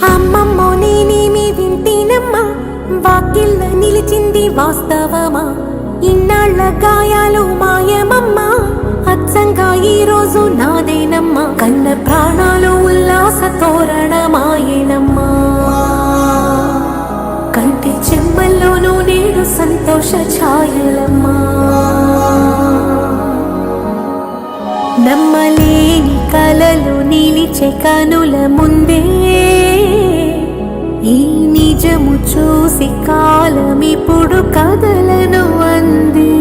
అమ్మమ్మో నేనేమి వింటేనమ్మా, వాకిళ్ళ నిలిచింది వాస్తవమా? ఇన్నాళ్ల గాయాలు మాయమమ్మా, అచ్చంగా ఈ రోజు నాదేనమ్మా. కన్న ప్రాణాలు ఉల్లాస తోరణమాయేనమ్మా, కంటి చెమ్మల్లోనూ నేడు సంతోష ఛాయలమ్మా. నమ్మలేని కలలు నిలిచే కనుల ముందే, ఈ నిజము చూసి కాలమిప్పుడు కదలను అంది.